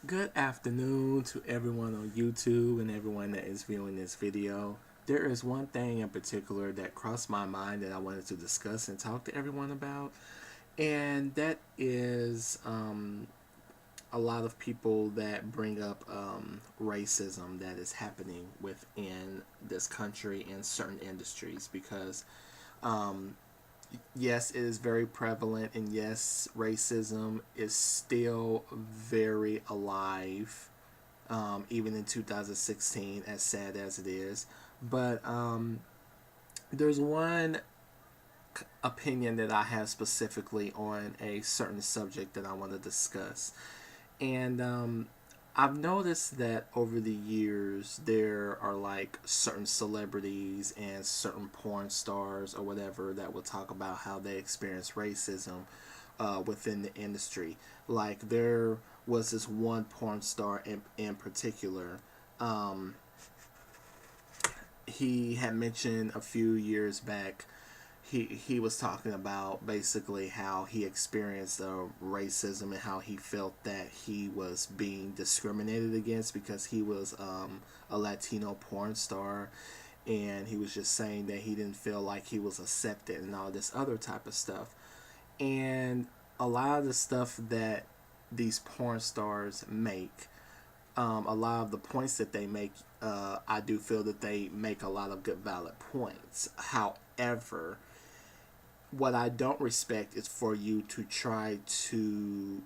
Good afternoon to everyone on YouTube and everyone that is viewing this video. There is one thing in particular that crossed my mind that I wanted to discuss and talk to everyone about, and that is a lot of people that bring up racism that is happening within this country in certain industries because um, yes, it is very prevalent, and yes, racism is still very alive, even in 2016, as sad as it is. But there's one opinion that I have specifically on a certain subject that I want to discuss. And I've noticed that over the years, there are like certain celebrities and certain porn stars or whatever that will talk about how they experience racism within the industry. Like, there was this one porn star in particular. Um, he had mentioned a few years back, he was talking about basically how he experienced racism and how he felt that he was being discriminated against because he was a Latino porn star, and he was just saying that he didn't feel like he was accepted and all this other type of stuff. And a lot of the stuff that these porn stars make, a lot of the points that they make, I do feel that they make a lot of good valid points. However, what I don't respect is for you to try to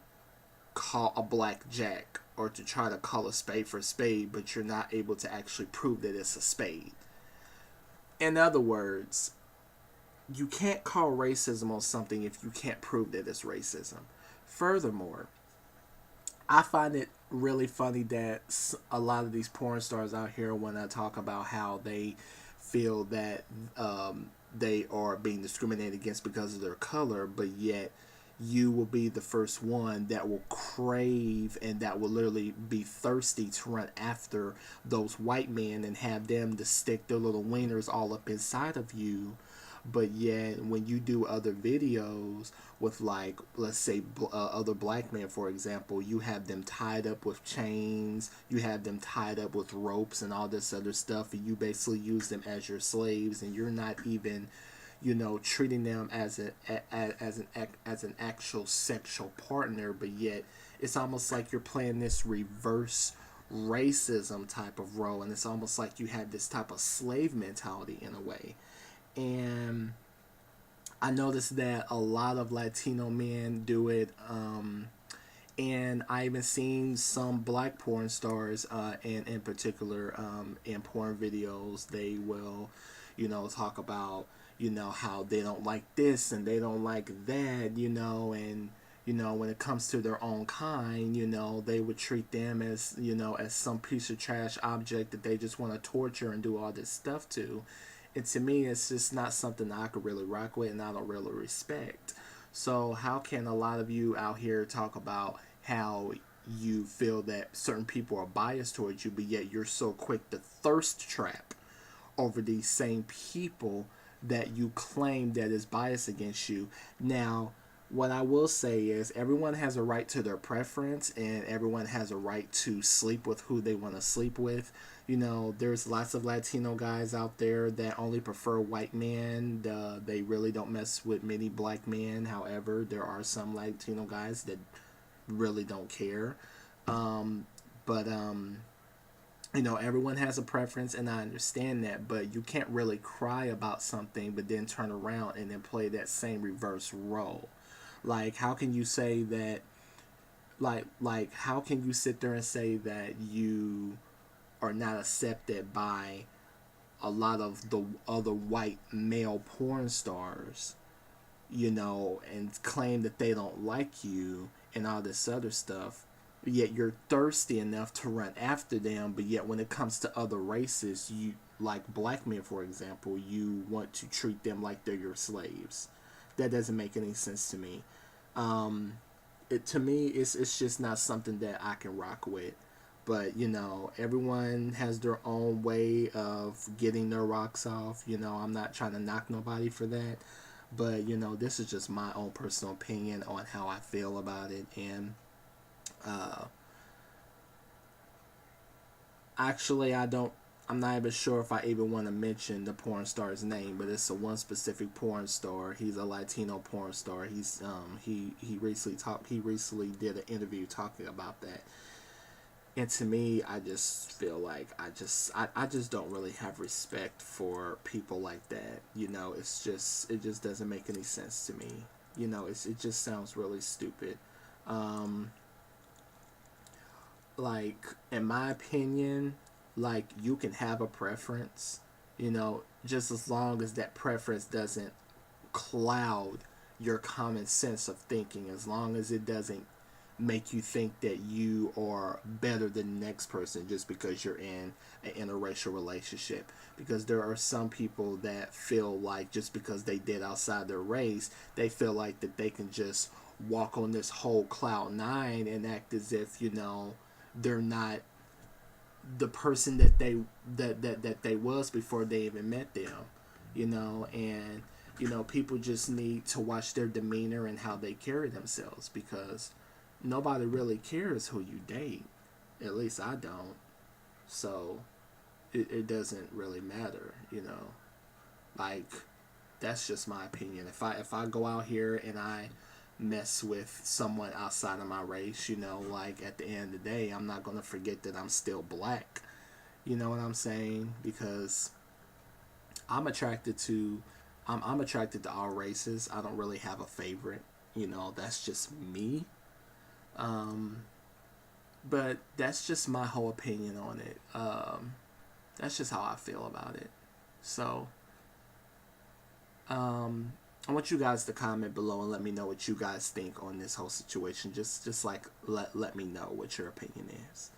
call a black jack or to try to call a spade for a spade, but you're not able to actually prove that it's a spade. In other words, you can't call racism on something if you can't prove that it's racism. Furthermore, I find it really funny that a lot of these porn stars out here, when I talk about how they feel that they are being discriminated against because of their color, but yet you will be the first one that will crave and that will literally be thirsty to run after those white men and have them to stick their little wieners all up inside of you. But yet when you do other videos with, like, let's say other black men, for example, you have them tied up with chains, you have them tied up with ropes and all this other stuff, and you basically use them as your slaves, and you're not even, treating them as an actual sexual partner. But yet it's almost like you're playing this reverse racism type of role, and it's almost like you have this type of slave mentality in a way. And I noticed that a lot of Latino men do it. And I even seen some black porn stars, in particular, in porn videos, they will, talk about, how they don't like this and they don't like that, and when it comes to their own kind, they would treat them as, as some piece of trash object that they just want to torture and do all this stuff to. And to me, it's just not something that I could really rock with and I don't really respect. So how can a lot of you out here talk about how you feel that certain people are biased towards you, but yet you're so quick to thirst trap over these same people that you claim that is biased against you? Now, what I will say is everyone has a right to their preference and everyone has a right to sleep with who they want to sleep with. There's lots of Latino guys out there that only prefer white men. They really don't mess with many black men. However, there are some Latino guys that really don't care. But everyone has a preference, and I understand that. But you can't really cry about something, but then turn around and then play that same reverse role. Like, how can you say that? Like, how can you sit there and say that you are not accepted by a lot of the other white male porn stars, and claim that they don't like you and all this other stuff? Yet you're thirsty enough to run after them, but yet when it comes to other races, you, like black men, for example, you want to treat them like they're your slaves. That doesn't make any sense to me. Um, to me, it's just not something that I can rock with. But everyone has their own way of getting their rocks off. I'm not trying to knock nobody for that, but this is just my own personal opinion on how I feel about it. And uh, Actually, I don't. I'm not even sure if I even want to mention the porn star's name, but it's a one specific porn star. He's a Latino porn star. He recently talked. He recently did an interview talking about that. And to me, I just feel like I just don't really have respect for people like that. You know, it just doesn't make any sense to me. You know, it just sounds really stupid. Um, like in my opinion, like you can have a preference, you know, just as long as that preference doesn't cloud your common sense of thinking, as long as it doesn't make you think that you are better than the next person just because you're in an interracial relationship. Because there are some people that feel like just because they did outside their race, they feel like that they can just walk on this whole cloud nine and act as if, you know, they're not the person that they was before they even met them, you know. And you know, people just need to watch their demeanor and how they carry themselves, because nobody really cares who you date. At least I don't. So it doesn't really matter, you know. Like, that's just my opinion. If I go out here and I mess with someone outside of my race, you know, like at the end of the day, I'm not gonna forget that I'm still black. You know what I'm saying? Because I'm attracted to I'm attracted to all races. I don't really have a favorite. You know, that's just me. Um, but that's just my whole opinion on it. That's just how I feel about it. So, I want you guys to comment below and let me know what you guys think on this whole situation. Just like let me know what your opinion is.